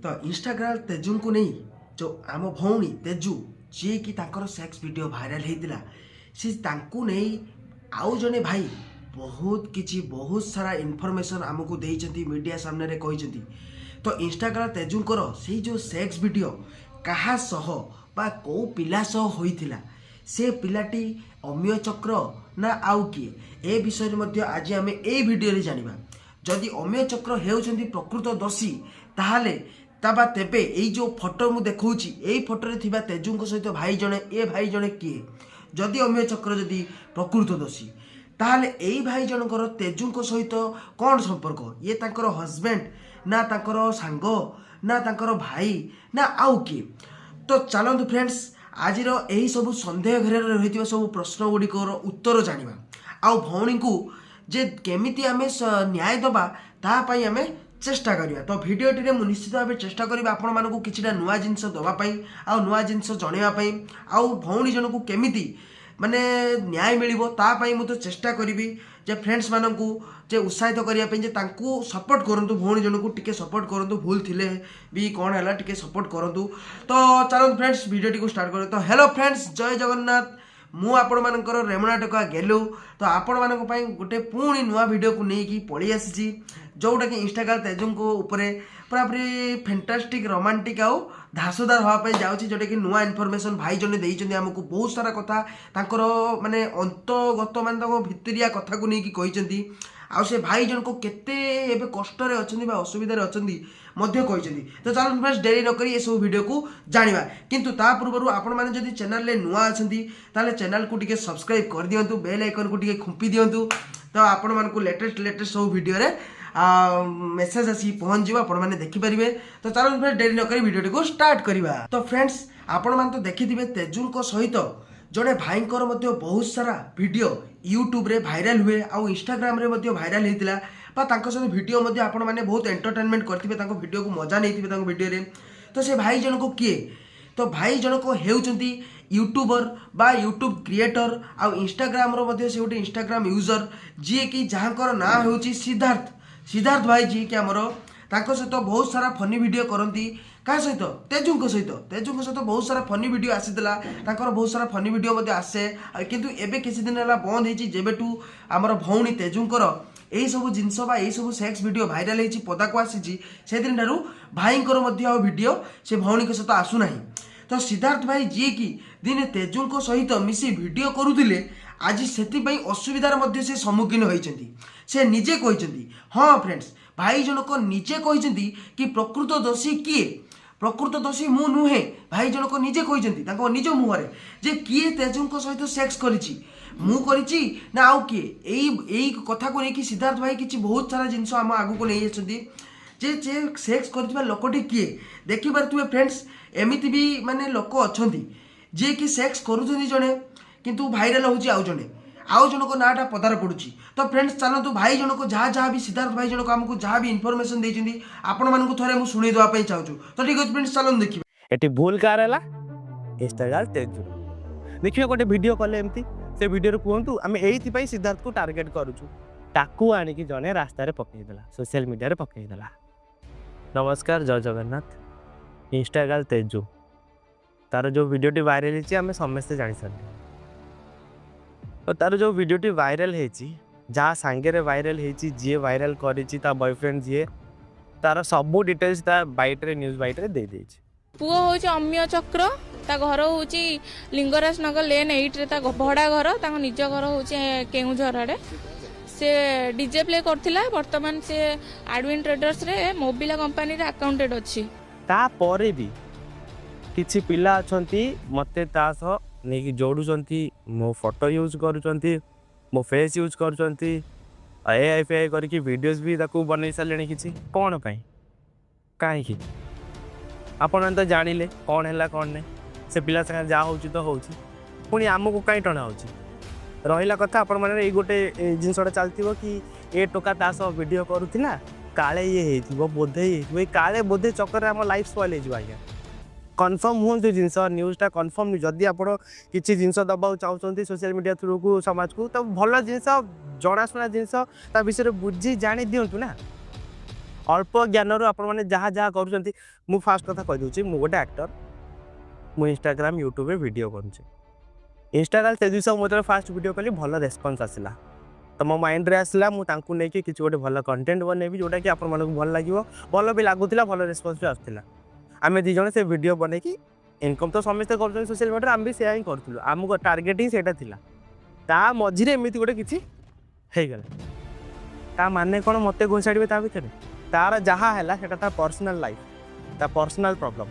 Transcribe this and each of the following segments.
तो इंस्टाग्राम तेजू को नहीं जो आम भौणी तेजू जी कि तांकर सेक्स वीडियो भाइराल होता सी तांकू नहीं आउ जने भाई बहुत सारा इनफॉरमेशन आमको देइचंती मीडिया सामने रे कहिचंती। तो इंस्टाग्राम तेजूंकर से जो सेक्स वीडियो कहा सह बा को पिला सह होइथिला से पिलाटी अमीय चक्र ना आउ किए ए विषय में आज आम ए वीडियो जानिबा। जदि अमीय चक्र हेउचंती प्रकृत दोषी ताहाले ताबा तेबे एई जो फोटो मु देखौची एई फोटो रे थिबा तेजूंक सहित भाई जणे ए भाई जणे किए जदि अमीय चक्र जदि प्रकृत दोषी ताहाले एई भाई जनकर तेजूंक सहित कौन संपर्क ये तांकर हस्बैंड ना तांकर सांग ना तांकर भाई ना आउ किए। तो चलतु फ्रेंड्स आज यही सब सन्देह घेर रही सब प्रश्न गुड़िकर उत्तर जानिबा आउ भौणी को जे केमिति आमे न्याय दबा तापाई आमे चेष्टा करिया। तो भिडियोटी मु निश्चित भाव चेष्टा करी आपण मानकु किछिटा नुआ जिनस दवापाई आउ नुआ जिनस जणेवापाई आउ भौणी जनकु केमिति माने न्याय मिलिबो तापाई मु तो चेष्टा करिबी जे फ्रेंड्स मानकु जे उत्साहित करिया पे जे तांकु सपोर्ट करंतु भौणी जनकु टिके सपोर्ट करंतु भूल थिले भी कोन हला टिके सपोर्ट करंतु। तो चलो फ्रेंड्स वीडियोटी को स्टार्ट कर। तो हेलो फ्रेंड्स जय जगन्नाथ मु आपण मानकर रेमुना टका गेलु। तो आपण मानक पई गोटे पुणी नुआ वीडियो को नेकी पळी आसी जोटा कि इंस्टाग्राम तेजू को ऊपर पूरापूरी फैंटास्टिक रोमांटिक आउ धासदार हाँपाई जाऊँगी जोटा कि नुआ इनफॉरमेशन भाई जने देइचंदी हमको बहुत सारा कथा तांकर माने अंतगत मान भितरिया कथा को लेकिन कहिचंदी आउ से भाई जन को केते एबे कष्ट रे अछंदी बा असुविधा रे अछंदी मध्य कहिचंदी। तो चलो फ्रेंड्स डेरी न करी ए सब वीडियो को जानिबा किंतु ता पूर्व आपण माने जदी चैनल ले नुआ अछंदी ताले चैनल को टिके सब्सक्राइब कर दियंतु बेल आइकन को टिके खुंपी दियंतु। तो आपण मान को लेटेस्ट सब वीडियो रे मेसेज आसी पहुँच जाव आपण मैंने देखिपारे। तो चलो फिर डेरी नक वीडियो को स्टार्ट करवा। तो फ्रेंड्स आपण मैंने तो देखिथे तेजू सहित जड़े भाईंकर बहुत सारा वीडियो यूट्यूब रे भाइराल हुए आउ इंस्टाग्राम रे भाइराल होता बा तांको सहित वीडियो आपण मैंने बहुत एंटरटेनमेंट करथिबे तांको वीडियो को मजा नहीं तांको वीडियो रे। तो से भाई जन को किए तो भाई जन को हेउचंती यूट्यूबर बा यूट्यूब क्रिएटर आउ इंस्टाग्राम रो से गोटे इंस्टाग्राम यूजर जी कि जहाँकर ना होउची सिद्धार्थ भाई जी कि आमर तांको सहित बहुत सारा फनी वीडियो करती क्या सहित तेजू सहित बहुत सारा फनी वीडियो आसीला तांकर बहुत सारा फनी वीडियो आसे किंतु एबे किसी दिन है बंद होती जेबेठू आमर भौणी तेजूंकर यही सब जिनस यही सब सेक्स वीडियो भाइराल होती पदा को आसी से दिन ठारू भाईंकर वीडियो से भौणी सहित आसुना। तो सिद्धार्थ भाई जी की दिने तेजू सहित मिसी वीडियो करुले आज से असुविधार से सम्मुखीन होती से निजे कहते। हाँ फ्रेंड्स भाई जनक निजे कहते कि प्रकृत दोषी किए प्रकृत दोषी मु नुहे भाई जनक निजे कहते निज मुहर जे किए तेजू सहित सेक्स करिछि मु करिछि ना आउ किए यही कथा को लेकिन सिद्धार्थ भाई किछि बहुत सारा जिनस आम आगु को नहीं जे सेक्स करथिबा लोकटी किए देखि पारथुबे फ्रेंड्स एमिति भी माने लोक अछंती जे कि सेक्स करूछंती जणे किंतु भाइराल होची आउ जनक नाटा पदार पड़ुची। तो फ्रेंड्स चलतु भाई जनक जहाँ भी सिद्धार्थ भाई जनक आमको जहाँ भी इनफॉरमेशन देइछंती आपण मानकु थरे मु सुनै दवा पई चाहूछु। तो ठीक अछि फ्रेंड्स चलन देखिबा एटी भूल कार हैला इंस्टाग्राम तेजू देखियो गोटे वीडियो कले एमती से वीडियो रे कहंतु हम एइति पई सिद्धार्थ को टार्गेट करूछु ताकू आनी कि जने रास्ता रे पकई देला सोशल मीडिया रे पकई देला। नमस्कार जय जगन्नाथ इंस्टाग्राम तेजू तार जो वीडियोटी वायरल होची हम समस्त जानि सर तो तार जो वीडियोटी वायरल होची जहाँ सांगे वायरल होची जी वायरल करिची ता बॉयफ्रेंड जी तार सब डिटेल्स ता बाइट रे न्यूज़ बाइट रे दे देची। पुओ होची अम्य चक्र ता घर होची लिंगराज नगर लेन 8 रे ता भड़ा घर ता निज घर होची केउझर आडे से डीजे प्ले करथिला वर्तमान से एडविन ट्रेडर्स रे मोबिला कंपनी रे अकाउंटेड अछि। ता परे भी किछि पिला अछंती मते तास नहीं जोड़ुचंती मो फोटो यूज करुचंती मो फेस यूज करुचंती एआई फेआई करके वीडियोस भी ताकू बनै सारे किछि कोन पई काहे आपण तो जानिले कौन है कौन नहीं से पिला संगे जा होची तो होची पुणी आमको कहीं टणा होची रहिला कथा आपण माने गोटे जिनसटा चलथिबो कि ए टोका तास वीडियो करूथिला काले ये हेतिबो बोधे ये काले बोधे चक्कर आम लाइफ स्पॉइल हे जिवो आज्ञा कन्फर्म हूँ जिनस न्यूज़टा कन्फर्म नहीं जदि आप किसी जिनस दबा चाहते सोशल मीडिया थ्रू को समाज को तो भल जिनस जनाशुना जिनस विषय बुझी जानी दिंतु ना अल्प ज्ञान आपने जहाँ जहाँ करुँच मु फास्ट कथा कहीदे मु गोटे एक्टर मु इंस्टाग्राम यूट्यूब वीडियो करुँचे इंस्टाग्राम से दिवस मुझे फास्ट वीडियो कली भल रेस्पन्स आसला तो मो माइंड रे आसला मुझे किसी गोटे भल कंटेंट बनैबी जोटा कि आपण मानक भल लगे भल भी लगुला भल रेस्पन्स भी आसला आम दी जन से वीडियो बन कि इनकम तो समस्ते कर सोशल मीडिया आम भी से ही करूँ आमको टार्गेट ही सेटा थिला ता मझिरे एमती गोटे किसी गला ता माने कौन मत घोषाड़े ता भर तार जहाँ है सेटा पर्सनल लाइफ ता पर्सनल प्रॉब्लम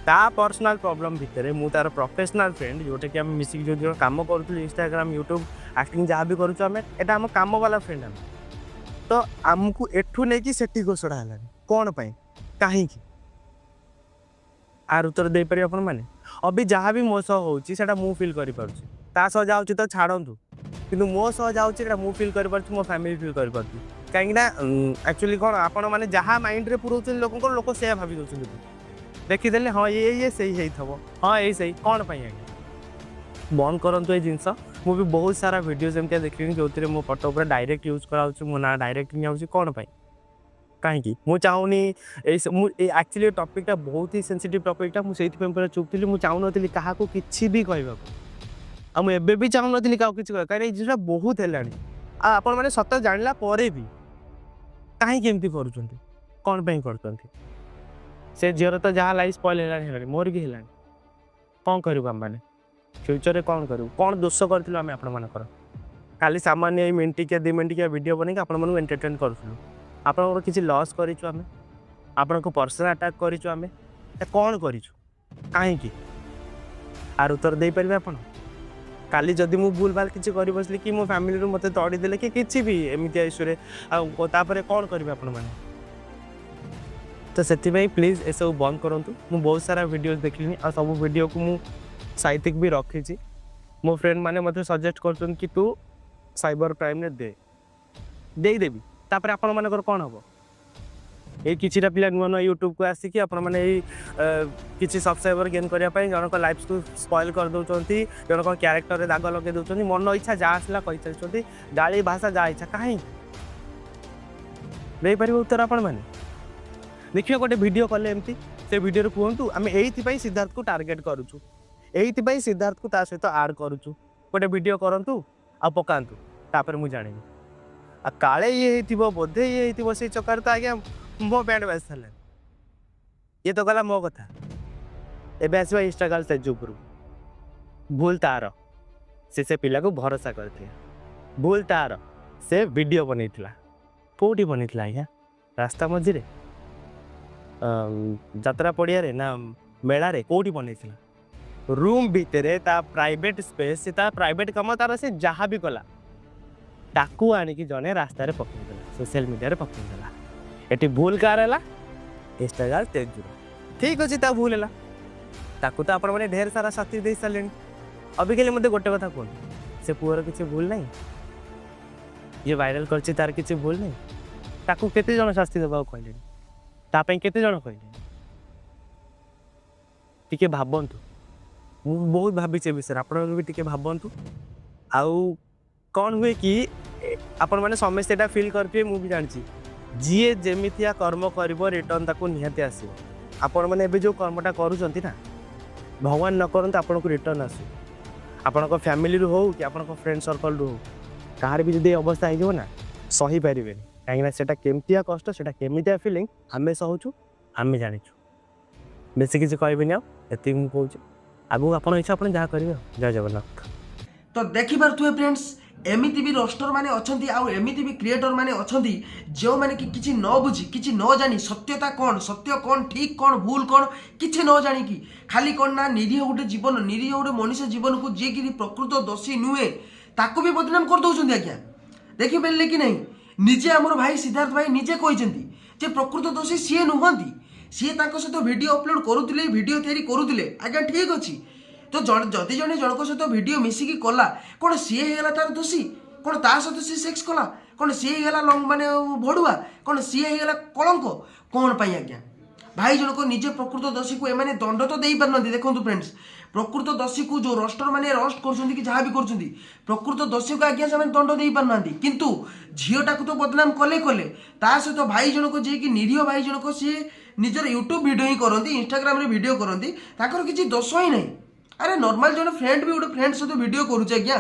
ता पर्सनल प्रॉब्लम भितर मु तार प्रोफेशनल फ्रेंड जोटा कि आम मिसिक जो काम करूँ इंस्टाग्राम यूट्यूब एक्टिंग जहाँ भी करें एटा आम काम वाला फ्रेंड आम तो आमको एठू नहीं कि सेठी घोषणा है कौन पाई कहीं आर उत्तर दे पारे आपण माने अभी जहाँ भी मो सह होता मु फिल कर जाऊँ तो छाड़ू किंतु मो सह जाऊँ मु फिल कर मो फैमिली फिल कर कहीं एक्चुअली कौन आपण मैंने जहाँ माइंड रे पुराउछन लोक से भाभी दौरान देखीदे हाँ ये सही थो हाँ ये सही कौन पाई आगे बंद करूँ ये जिनस मु भी बहुत सारा वीडियोज एमती देखी जो मो फोटो पूरा डायरेक्ट यूज कराऊँ मो ना डायरेक्ट नहीं कौन पाई कहीं मुझे चाहूनी एक्चुअली टॉपिकटा बहुत ही सेंसिटिव टॉपिकटा मुझे पूरा चुप थी मुझे चाहून क्या किसी भी कहवा मुझे भी चाहून क्या किसी कहीं जिनसा बहुत है आपण मैंने सत जाना भी कहीं कौन पाई कर से झीर तो जहाँ लाइफ स्पॉइल है मोर भी है कौन करूँ आम मैंने फ्यूचर में कौन करूँ कौन दोष करूँ आम आपर खाली सामान्य मिनटिकिया 2 मिनटिकिया वीडियो बनैक आपण एंटरटेन करूँ आप किसी लॉस करें आपण को पर्सनल अटैक करें कौन करूँ कहीं आर उत्तर दे पारे आप काली जदि मु भूल भाल किसी कर बसली कि मो फैमिली मत तड़ीदे कि किसी भी एमती इश्यूरे आपर कौन करेंगे आपण मैंने तो से प्लीज ए सब बंद करूँ मु बहुत सारा वीडियो देखली आ सब वीडियो को मु साइतिक भी रखी मो फ्रेंड मैंने मत सजेस्ट कर कि तू साइबर क्राइम दे देदेवी तापर आपण मानकर कौन हम ये किसी पिला नुआ नुआ यूट्यूब को आसिक आपने किसी सब्सक्राइबर गेन करने जनक लाइफ को स्पॉइल कर दौरान जनक क्यारेक्टर दाग लगे दौरान मन इच्छा जहाँ आसला कही चलते गाली भाषा जहाँ इच्छा कहीं दे पारे उत्तर आपण मैंने देखिए गोटे वीडियो कले एमती से वीडियो कहतु आम ये सिद्धार्थ को टार्गेट करुचु ये सिद्धार्थ को सहित आड करुचु गोटे वीडियो करूँ आ पकातु तापर मुझे जानी आ काले ये बोधे ये से चक्कर तो आज्ञा मो बैंड बाज सारे ये तो गला मो कथा एवं आसवा इंस्टाग्राम से उपरू भूल तार से पिला को भरोसा करते भूल तार से वीडियो बनईला कौटी बनईला आज्ञा रास्ता मझे जात्रा पड़िया रे ना मेला रे कौटी बनईला रूम भितर ता प्राइवेट स्पेस से ता प्राइवेट कम तार से जहाँ भी कला ताकू आनिकी जने रास्ता रे पकईदेला सोशल मीडिया रे पकईदेला एटी भूल कार है इंस्टाग्राम तेजू ठीक अच्छे ता भूल है ताकू तो आपण मैंने ढेर सारा शक्ति दे सारे अभी खाली मत गोटे कथा कहूँ से पुअर किसी भूल नहीं ये वायरल करछि तार किसी भूल नहीं ताकू केते जन शास्ति देबा कहले तापई केते जन कहले टिके भाबंतु मु बहुत भाभी से विषय आपण भी टिके भाबंतु आउ कौन हुए कि आपण मैंने समस्ते एटा फील करपे मु भी जानछि जीए जेमितिया कर्म करिवो रिटर्न ताको निहाती आसीबो आपण मैंने एबे जो कर्मटा करूचंती ना भगवान न करंत आपण को रिटर्न आसु आपण को फैमिली रो हो कि आपण को फ्रेंड सर्कल रो हो कहार भी जदि अवस्था आइ जो ना सही पारिबे काहेना सेटा केमतिया कष्ट सेटा केमितिया फीलिंग हमें सहूछु हमें जानिछु बेसी किसी कहबेनी आ एति मु कहूछु आगु आपण इच्छा आपण जहाँ करिवे जय जगन्नाथ तो देखि पारुथुए फ्रेंड्स एमिति भी रोस्टर माने अछंती आ एमिति भी क्रिएटर माने अछंती जो माने कि किछि न बुझी किछि न जानी सत्यता कौन सत्य कौन ठीक कौन भूल कौन किछि न जानी कि खाली कौन ना निरीह गोटे जीवन निरीह गोटे मनुष्य जीवन को जे कि प्रकृत दोषी नुहे ताको भी बदनाम कर दउछंती आज्ञा देखि पेले कि नहीं निजे हमर भाई सिद्धार्थ भाई निजे कहिसेंती जे प्रकृत दोषी सीए नुहंती सीए ताको सहित वीडियो अपलोड करुथिले वीडियो तैयारी करुथिले आज्ञा ठीक अछि तो जदि जड़े जनक सहित वीडियो मिसिकी कला कौन सी है तार दोषी कौन ता सहित सी सेक्स कला कौन सी है माने भड़ुआ कौन सी है कलंक कौन पाई आज्ञा भाई जनक निजे प्रकृत दोषी को एमाने दंड तो दे पारना। देखो फ्रेंड्स प्रकृत दोषी को जो रोस्टर मैंने रोस्ट कर जहाँ भी कर प्रकृत दोषी को आज्ञा से दंड दे पारना किंतु झीटा को तो बदनाम कले कले ता सहित भाई जनक जी कि निरीह भाई जनक सी निजर यूट्यूब वीडियो ही करती इंस्टाग्राम वीडियो करती किसी दोष ही नहीं। अरे नॉर्मल जो फ्रेंड भी गोटे फ्रेंड सहित वीडियो करुचे आज्ञा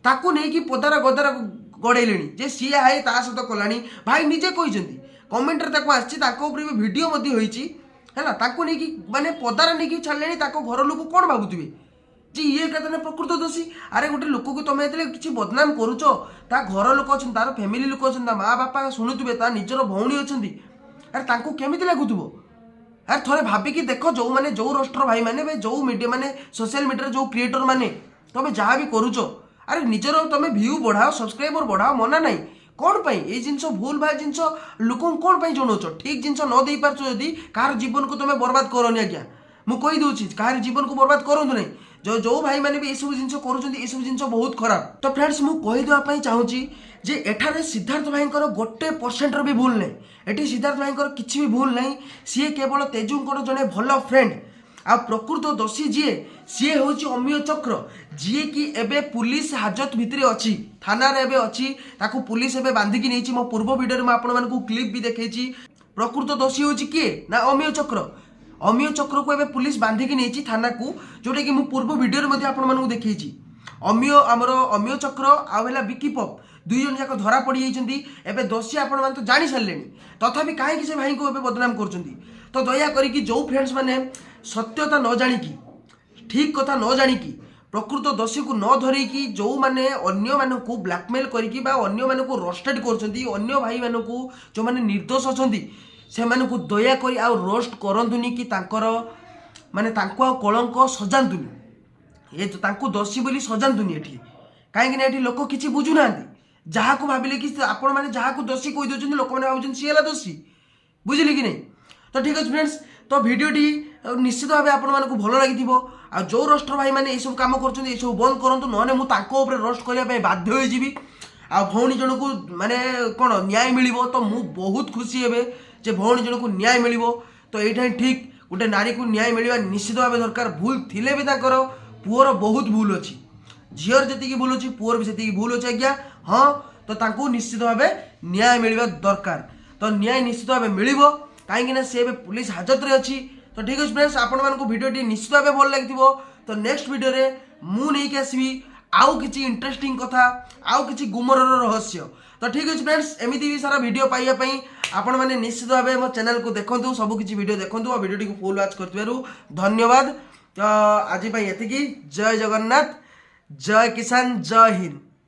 ताकू नहीं कि पदारा गदारा गड़ेले जे सी हाए ता सहित कलानी भाई निजे कहते कमेंट आसपर भी भिडियो है ताकू नहीं कि माने पदारा नहीं कि छाड़े घर लोक कौन भावुवे जी ये कहते प्रकृत दोषी। अरे गोटे लोक को तुम ये किसी बदनाम करुच ता घर लोक अच्छा तार फैमिली लोक अच्छा माँ बापा शुणुवे ता निजर भौणी अच्छा अरे तांको केमिति लगुथुबो। अरे थोड़े भाविकी देख जो मैंने जो रोस्टर भाई मैंने जो मीडिया मैंने सोशल मीडिया जो क्रिएटर मैंने तुम जहाँ भी करुच अरे निजर तुम व्यू बढ़ाओ सब्सक्राइबर बढ़ाओ मना नहीं कौन पाई ये जिनस भूल भाल जिनस लोक कौन पाई जनाऊच ठीक जिनस न दे पार्छ जदि कार जीवन को तुम बर्बाद करनी आज्ञा मुझे कहीदे कार जीवन को बर्बाद करूँ नहीं जो भाई मैंने भी ये सब जिन कर जिन बहुत खराब। तो फ्रेंड्स मुझे कहीदेवाई चाहूँगी जे एठारे सिद्धार्थ भाई गोटे % भी भूल नहीं एटी सिद्धार्थ भाई किसी भी भूल नहीं सी केवल तेजुंकर जड़े भल फ्रेंड आ प्रकृत दोषी सी हूँ अमीय चक्र जी कि एबे पुलिस हाजत भितर अच्छी थाना रे अच्छी ताकू पुलिस एबे बांधिकी नहीं मो पूर्व वीडियो में आपण मानकू क्लिप भी देखी प्रकृत दोषी हूँ किए ना अमीय चक्र को एबे पुलिस बांधिकी नहीं थाना को जोटा कि पूर्व वीडियो में आपण मानकू देखी अमीय आमर अमीय चक्र आला विकी पप दुई जन जाक धरा पड़ जाइए दोषी आपण मैंने तो जानी सारे तथापि कहीं से भाई को बदनाम कर तो दया करी जो फ्रेंड्स मैंने सत्यता न जाणिकी ठीक कथा न जाणिकी प्रकृत दोषी को न धरिकी जो मैंने अन्य मानक ब्लैकमेल करी अन्य मानक रोस्टेड कर भाई मानक जो मैंने निर्दोष अच्छा से दया करी आ रोस्ट करंतुनी कि तांकर माने तांको आ कलंक सजांतुनी ये तो तांको दोषी बोली सजांतुनी एठी कहीं एठी लोक किछि बुझु नांती जहाँ को भाविले कि आपण माने जहाँ को दोषी कहि दोछन लोक माने भाबुछन सी हला दोषी बुझिले कि नहीं। तो ठीक अछि फ्रेंड्स तो वीडियोटी निश्चित भाव आपण मानकू भल लागिथिबो आ जो रोस्टर भाई माने ए सब काम करछन ए सब बंद करंतु नने मु तांको ऊपर रोस्ट करिया पे बाध्य होई जिवि आ भौणी जण को माने कोन न्याय मिलिबो तो मु बहुत खुशी हेबे जे भौणी जण को न्याय मिलिबो। तो एठा ठीक गोटे नारी को न्याय मिलवा निश्चित भाव दरकार भूल थिले भी ताकर पुअर बहुत भूल अच्छी झीर जी भूल अच्छी पुअर भी से भूल अच्छे आज्ञा हाँ तो तांको निश्चित भाव न्याय मिलवा दरकार। तो न्याय निश्चित भाव मिल कहीं सी पुलिस हाजत रे अच्छी। तो ठीक है फ्रेंड्स आपण मानक वीडियो निश्चित भाव भल लगी तो नेक्स्ट वीडियो रे मु नहीं आसबि आउ किछि इंटरेस्टिंग कथा आउ किछि गुमर रहस्य। तो ठीक है फ्रेंड्स एमती भी सारा वीडियो पाइबा आपण मैंने निश्चित भाव मो चैनल को देखो सब किछि वीडियो देखो और वीडियो को फुल वाच करथिबारु धन्यवाद। तो आज एतिकी जय जगन्नाथ जय किसान जय हिंद।